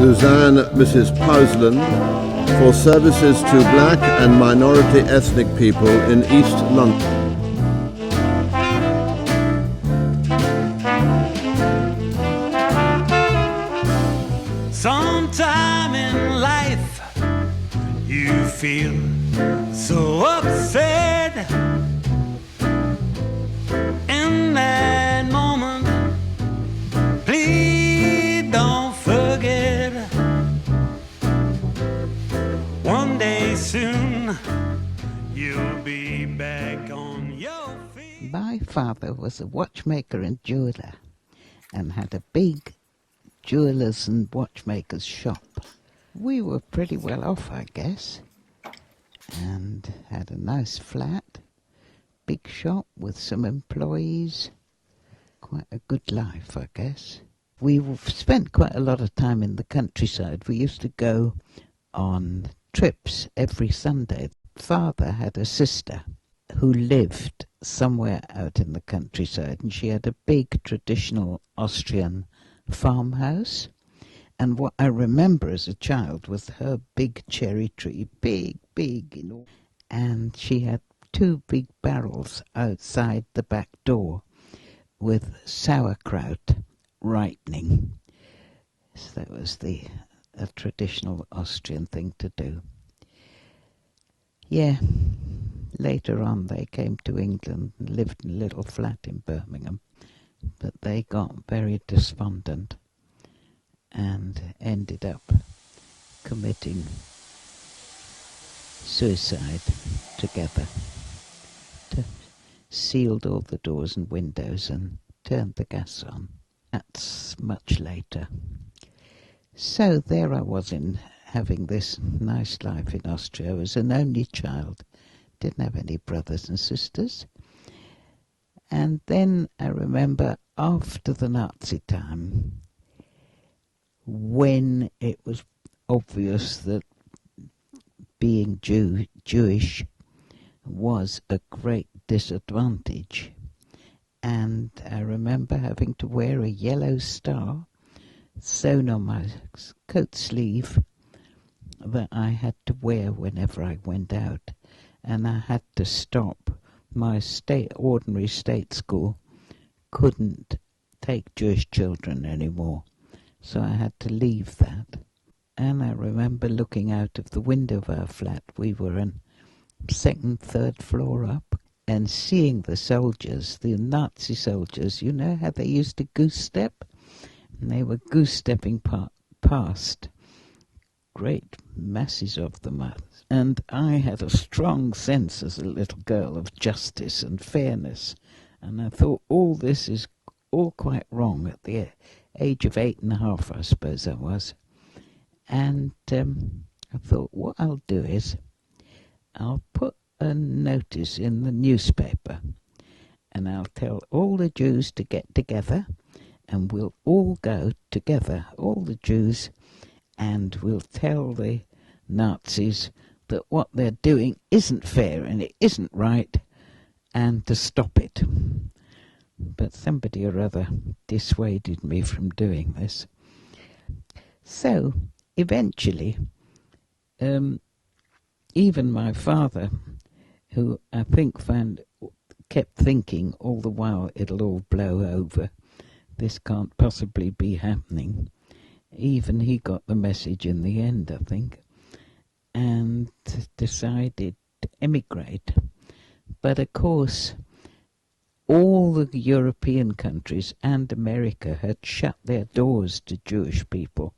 Suzanne Mrs. Powlesland for services to black and minority ethnic people in East London. Sometime in life you feel so upset. In that moment, please don't forget. One day soon you'll be back on your feet. My father was a watchmaker and jeweller and had a big jewellers and watchmakers shop. We were pretty well off, I guess, and had a nice flat, big shop with some employees. Quite a good life, I guess. We spent quite a lot of time in the countryside. We used to go on trips every Sunday. Father had a sister who lived somewhere out in the countryside, and she had a big traditional Austrian farmhouse. And what I remember as a child was her big cherry tree, big, you know. And she had 2 big barrels outside the back door with sauerkraut ripening. So that was a traditional Austrian thing to do. Yeah, later on they came to England and lived in a little flat in Birmingham, but they got very despondent and ended up committing suicide together. Sealed all the doors and windows and turned the gas on. That's much later. So there I was having this nice life in Austria. I was an only child, didn't have any brothers and sisters. And then I remember after the Nazi time, when it was obvious that being Jewish was a great disadvantage. And I remember having to wear a yellow star sewn on my coat sleeve that I had to wear whenever I went out. And I had to stop. My ordinary state school couldn't take Jewish children anymore. So I had to leave that. And I remember looking out of the window of our flat. We were on 2nd, 3rd floor up, and seeing the soldiers, the Nazi soldiers, you know how they used to goose step? And they were goose stepping past. Great masses of them. And I had a strong sense as a little girl of justice and fairness. And I thought all this is all quite wrong at the age of 8.5, I suppose I was. And I thought what I'll do is I'll put a notice in the newspaper and I'll tell all the Jews to get together and we'll all go together, all the Jews, and we'll tell the Nazis that what they're doing isn't fair and it isn't right and to stop it. But somebody or other dissuaded me from doing this. So eventually, even my father, who I think kept thinking all the while it'll all blow over, this can't possibly be happening, even he got the message in the end, I think, and decided to emigrate. But of course, all the European countries and America had shut their doors to Jewish people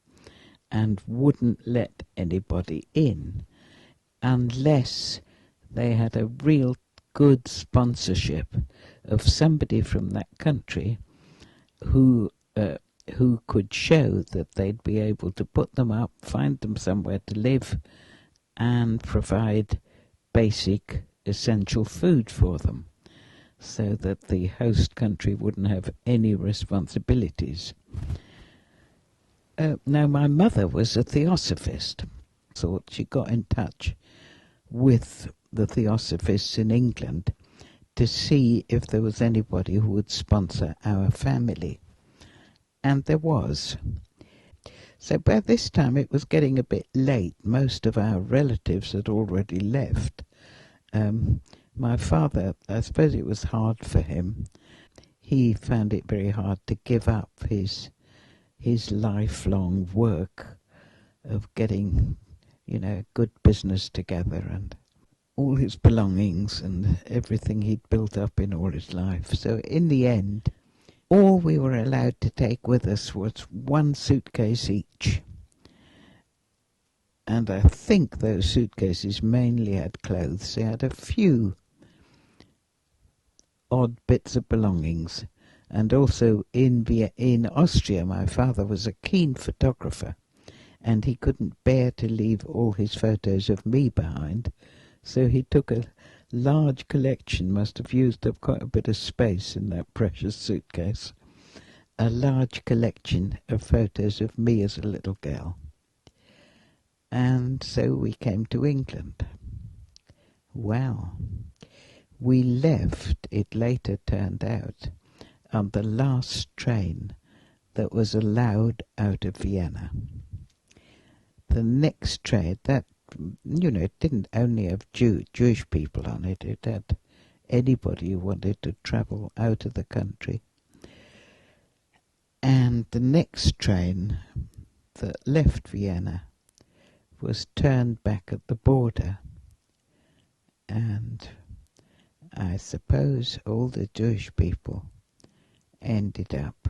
and wouldn't let anybody in unless they had a real good sponsorship of somebody from that country who could show that they'd be able to put them up, find them somewhere to live, and provide basic essential food for them, so that the host country wouldn't have any responsibilities. Now, my mother was a theosophist, so she got in touch with the theosophists in England to see if there was anybody who would sponsor our family. And there was. So by this time it was getting a bit late. Most of our relatives had already left. My father, I suppose it was hard for him. He found it very hard to give up his lifelong work of getting, good business together and all his belongings and everything he'd built up in all his life. So in the end, all we were allowed to take with us was one suitcase each. And I think those suitcases mainly had clothes. They had a few odd bits of belongings. And also in Austria, my father was a keen photographer, and he couldn't bear to leave all his photos of me behind. So he took a large collection, must have used up quite a bit of space in that precious suitcase, a large collection of photos of me as a little girl. And so we came to England. Well, we left, it later turned out, on the last train that was allowed out of Vienna. The next train, that, it didn't only have Jewish people on it, it had anybody who wanted to travel out of the country. And the next train that left Vienna was turned back at the border, and I suppose all the Jewish people ended up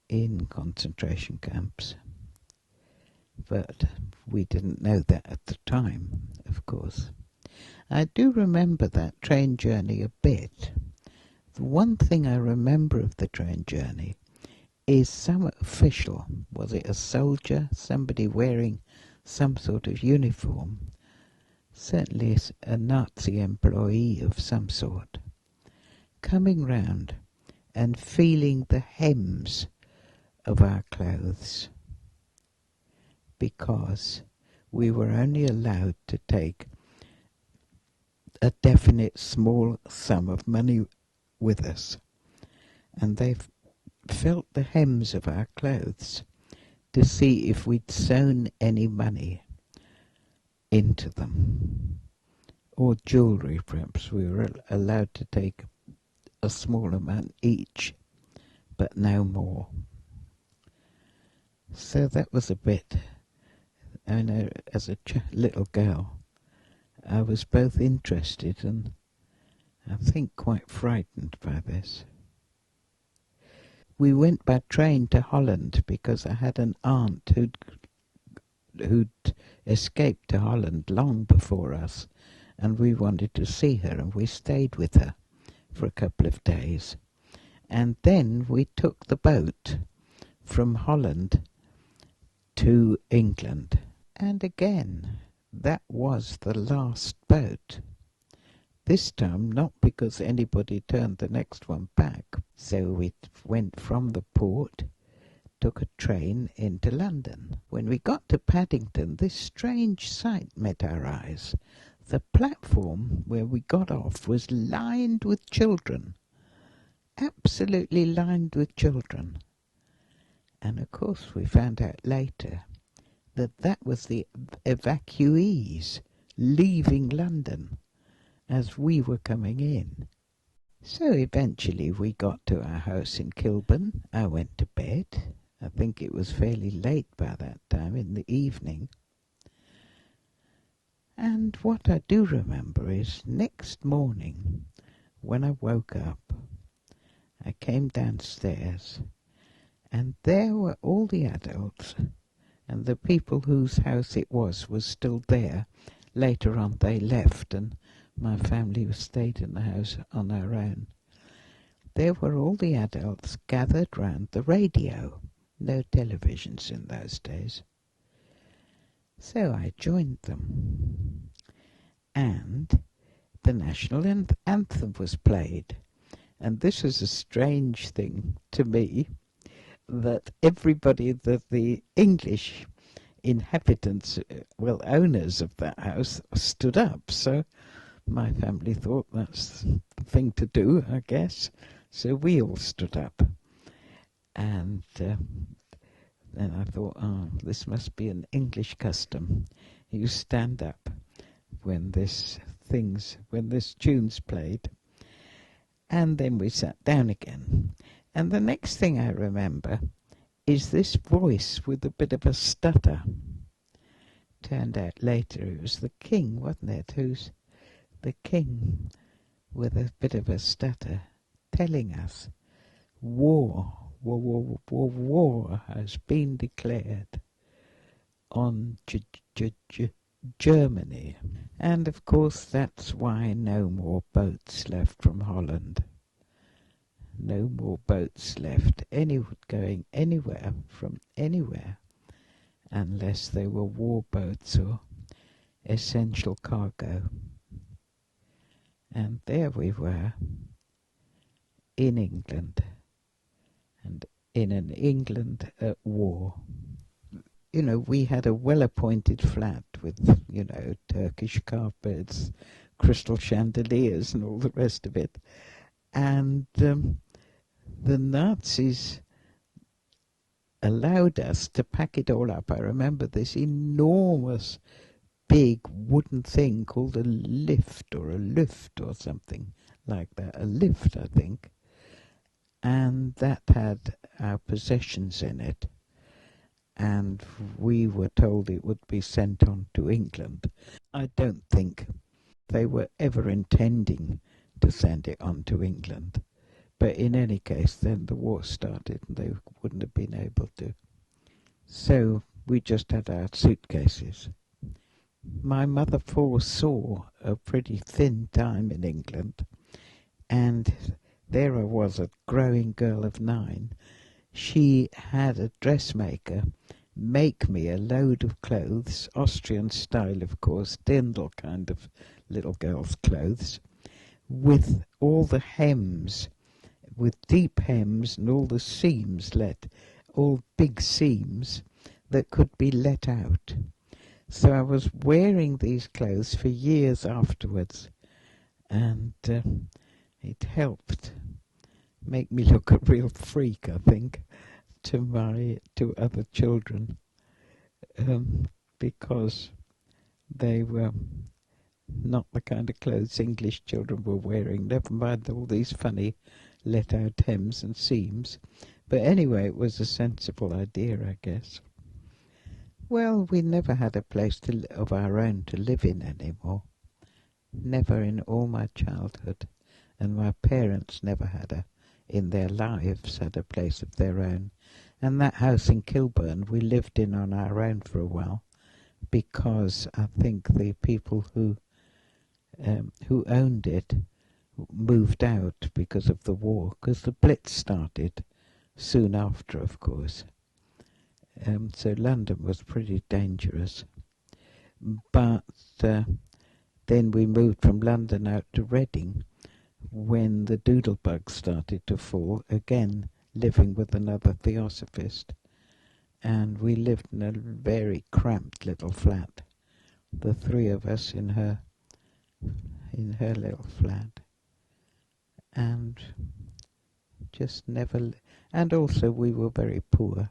in concentration camps. But we didn't know that at the time, of course. I do remember that train journey a bit. The one thing I remember of the train journey is some official, was it a soldier, somebody wearing some sort of uniform, certainly a Nazi employee of some sort, coming round and feeling the hems of our clothes, because we were only allowed to take a definite small sum of money with us, and they felt the hems of our clothes to see if we'd sewn any money into them, or jewellery perhaps. We were allowed to take a small amount each, but no more. So that was a bit, I know, as a little girl, I was both interested and I think quite frightened by this. We went by train to Holland because I had an aunt who'd escaped to Holland long before us, and we wanted to see her, and we stayed with her for a couple of days. And then we took the boat from Holland to England. And again, that was the last boat. This time, not because anybody turned the next one back. So we went from the port, took a train into London. When we got to Paddington, this strange sight met our eyes. The platform where we got off was lined with children. Absolutely lined with children. And of course we found out later that that was the evacuees leaving London as we were coming in. So eventually we got to our house in Kilburn. I went to bed. I think it was fairly late by that time in the evening. And what I do remember is next morning when I woke up, I came downstairs and there were all the adults, and the people whose house it was still there. Later on they left and my family stayed in the house on our own. There were all the adults gathered round the radio. No televisions in those days. So I joined them. And the national anthem was played. And this was a strange thing to me, that everybody, that the English inhabitants, owners of that house, stood up. So my family thought that's the thing to do, I guess. So we all stood up. And And I thought, oh, this must be an English custom. You stand up when this tune's played, and then we sat down again. And the next thing I remember is this voice with a bit of a stutter. Turned out later it was the king, wasn't it? Who's the king with a bit of a stutter telling us war has been declared on Germany. And of course that's why no more boats left from Holland. No more boats left going anywhere from anywhere unless they were war boats or essential cargo. And there we were in England, and in an England at war. You know, we had a well-appointed flat with, you know, Turkish carpets, crystal chandeliers and all the rest of it. And the Nazis allowed us to pack it all up. I remember this enormous big wooden thing called a lift or something like that. A lift, I think. And that had our possessions in it. And we were told it would be sent on to England. I don't think they were ever intending to send it on to England. But in any case, then the war started and they wouldn't have been able to. So we just had our suitcases. My mother foresaw a pretty thin time in England, and there I was, a growing girl of 9. She had a dressmaker make me a load of clothes, Austrian style of course, Dirndl kind of little girl's clothes, with all the hems, with deep hems and all the seams all big seams that could be let out. So I was wearing these clothes for years afterwards, and it helped make me look a real freak, I think, to other children, because they were not the kind of clothes English children were wearing, never mind all these funny let-out hems and seams. But anyway, it was a sensible idea, I guess. Well, we never had a place of our own to live in anymore. Never in all my childhood. And my parents never in their lives, had a place of their own. And that house in Kilburn we lived in on our own for a while, because I think the people who owned it moved out because of the war, because the Blitz started soon after, of course. So London was pretty dangerous. But then we moved from London out to Reading when the doodlebug started to fall, again living with another theosophist. And we lived in a very cramped little flat, the 3 of us in her little flat. And just never... And also we were very poor.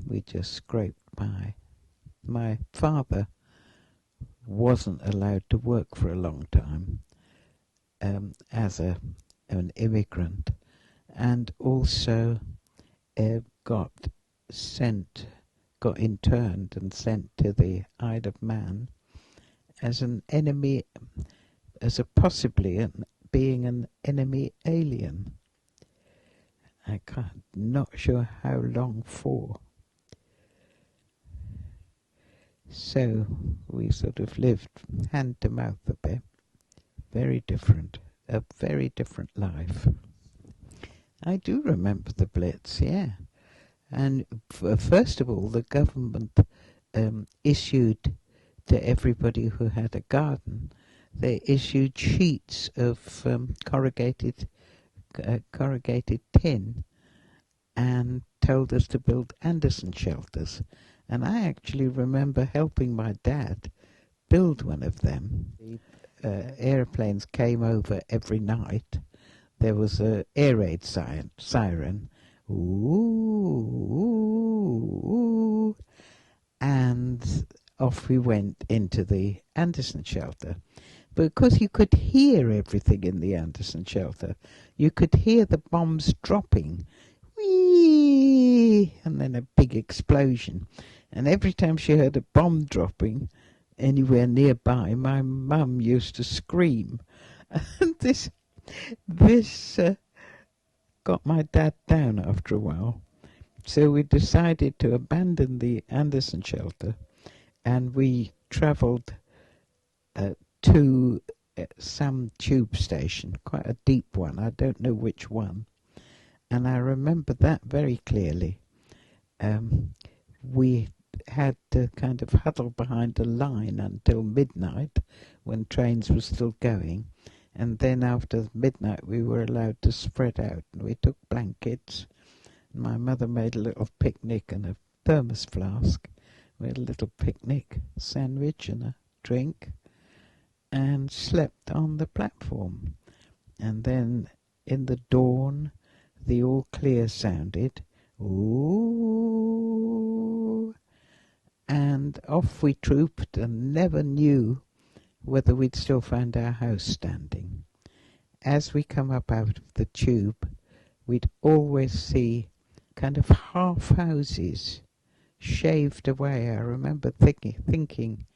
We just scraped by. My father wasn't allowed to work for a long time as an immigrant, and also got interned and sent to the Isle of Man as an enemy, being an enemy alien. Not sure how long for. So we sort of lived hand to mouth a bit. Very different. A very different life. I do remember the Blitz, yeah. And first of all, the government issued to everybody who had a garden, they issued sheets of corrugated tin and told us to build Anderson shelters. And I actually remember helping my dad build one of them. Airplanes came over every night. There was a air raid siren. Ooh, ooh, and off we went into the Anderson shelter. Because you could hear everything in the Anderson shelter. You could hear the bombs dropping. Whee! And then a big explosion. And every time she heard a bomb dropping anywhere nearby, my mum used to scream. And this got my dad down after a while. So we decided to abandon the Anderson shelter, and we travelled to some tube station, quite a deep one. I don't know which one. And I remember that very clearly. We had to kind of huddle behind a line until midnight when trains were still going. And then after midnight we were allowed to spread out. And we took blankets. My mother made a little picnic and a thermos flask. We had a little picnic, sandwich and a drink, and slept on the platform. And then in the dawn, the all clear sounded, ooh, and off we trooped and never knew whether we'd still find our house standing. As we come up out of the tube, we'd always see kind of half houses shaved away. I remember thinking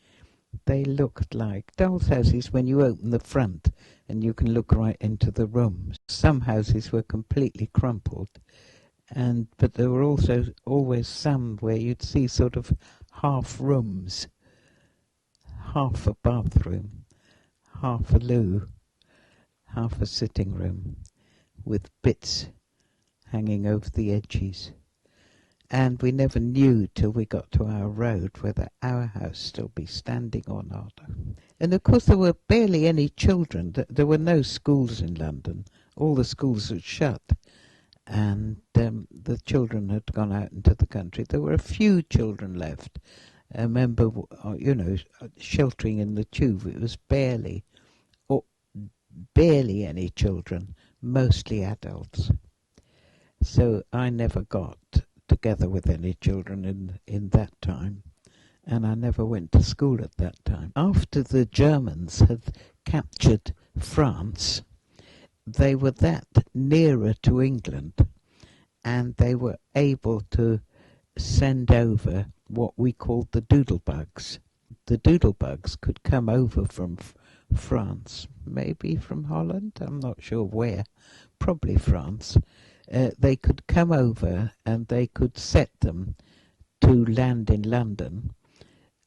they looked like dolls' houses when you open the front and you can look right into the rooms. Some houses were completely crumpled, but there were also always some where you'd see sort of half rooms, half a bathroom, half a loo, half a sitting room, with bits hanging over the edges. And we never knew till we got to our road whether our house still be standing or not. And of course there were barely any children. There were no schools in London. All the schools had shut. And the children had gone out into the country. There were a few children left. I remember, sheltering in the tube. It was barely any children, mostly adults. So I never got together with any children in that time, and I never went to school at that time. After the Germans had captured France, they were that nearer to England, and they were able to send over what we called the doodlebugs. The doodlebugs could come over from France, maybe from Holland, I'm not sure where, probably France. They could come over and they could set them to land in London,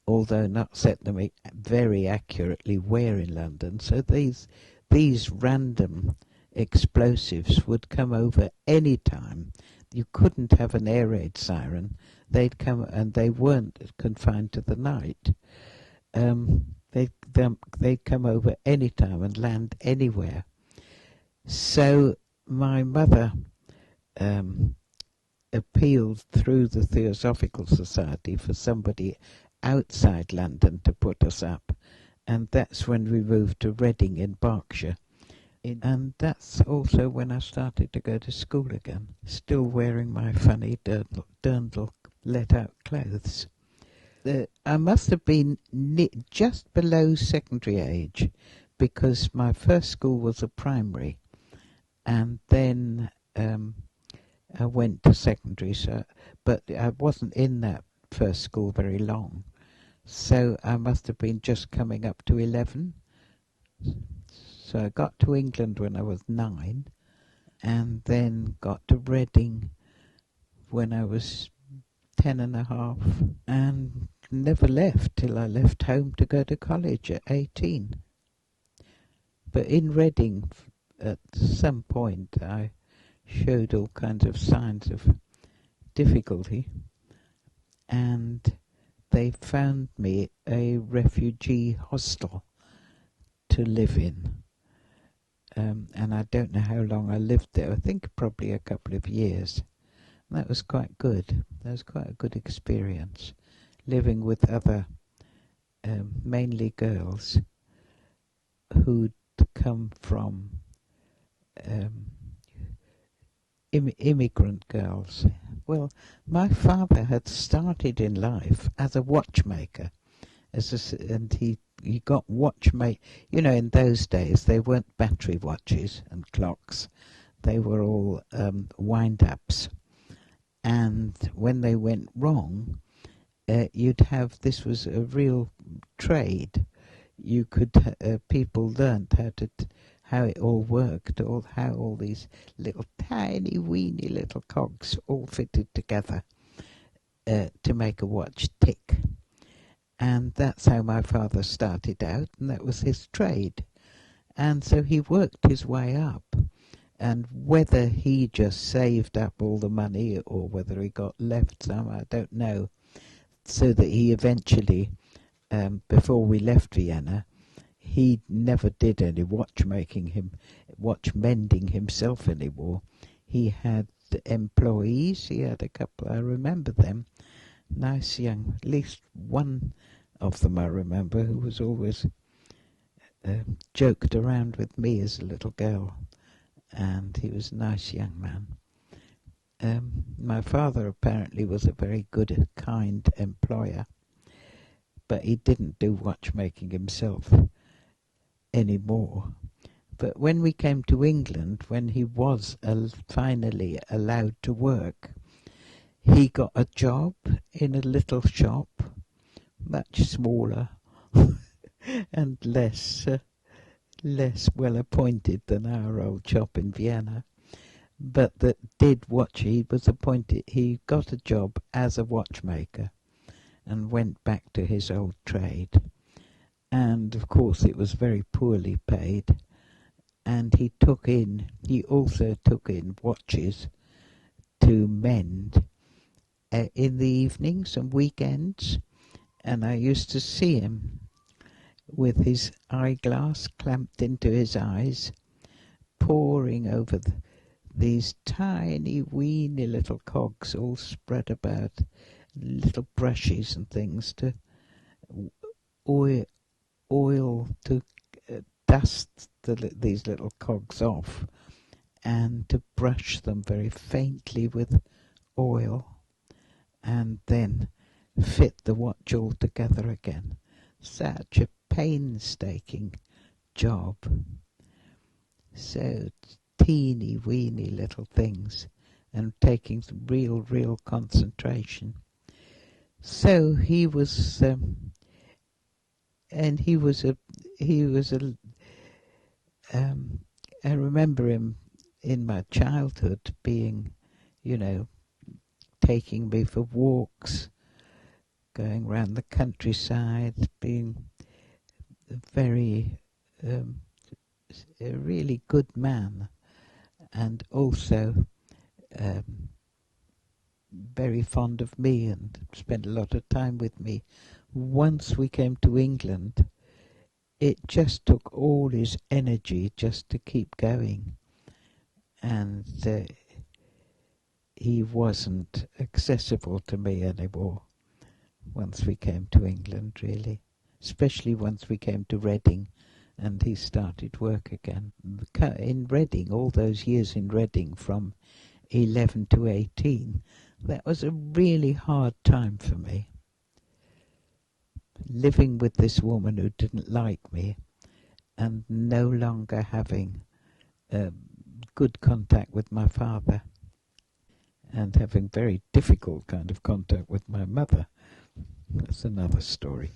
although not set them very accurately where in London. So these random explosives would come over any time. You couldn't have an air raid siren. They'd come, and they weren't confined to the night. They'd come over any time and land anywhere. So my mother appealed through the Theosophical Society for somebody outside London to put us up, and that's when we moved to Reading in Berkshire. And that's also when I started to go to school again, still wearing my funny dirndl let-out clothes. I must have been just below secondary age, because my first school was a primary, and then I went to secondary, but I wasn't in that first school very long. So I must have been just coming up to 11. So I got to England when I was 9, and then got to Reading when I was 10 and a half, and never left till I left home to go to college at 18. But in Reading, at some point, I showed all kinds of signs of difficulty, and they found me a refugee hostel to live in. And I don't know how long I lived there. I think probably a couple of years. And that was quite good. That was quite a good experience, living with other, mainly girls, who'd come from immigrant girls Well, my father had started in life as a watchmaker, and he got watchmake. You know, in those days they weren't battery watches and clocks; they were all wind-ups. And when they went wrong, you'd have, this was a real trade. You could people learnt how it all worked, how all these little tiny weeny little cogs all fitted together to make a watch tick. And that's how my father started out, and that was his trade. And so he worked his way up. And whether he just saved up all the money or whether he got left some, I don't know. So that he eventually, before we left Vienna, he never did any watch mending himself anymore. He had employees. He had a couple. I remember them. Nice young, at least one of them I remember, who was always joked around with me as a little girl, and he was a nice young man. My father apparently was a very good, kind employer, but he didn't do watchmaking himself anymore. But when we came to England, when he was finally allowed to work, he got a job in a little shop, much smaller and less well appointed than our old shop in Vienna, but that did watch. He got a job as a watchmaker and went back to his old trade. And of course it was very poorly paid, and he also took in watches to mend in the evenings and weekends, and I used to see him with his eyeglass clamped into his eyes, poring over these tiny weeny little cogs all spread about, little brushes and things to oil to dust these little cogs off, and to brush them very faintly with oil, and then fit the watch all together again. Such a painstaking job. So teeny weeny little things, and taking some real concentration. So he was, and he was a, I remember him in my childhood being, taking me for walks, going round the countryside, being very, a really good man, and also very fond of me and spent a lot of time with me. Once we came to England, it just took all his energy just to keep going, and he wasn't accessible to me anymore once we came to England, really, especially once we came to Reading and he started work again. In Reading, all those years in Reading from 11 to 18, that was a really hard time for me. Living with this woman who didn't like me and no longer having good contact with my father, and having very difficult kind of contact with my mother. That's another story.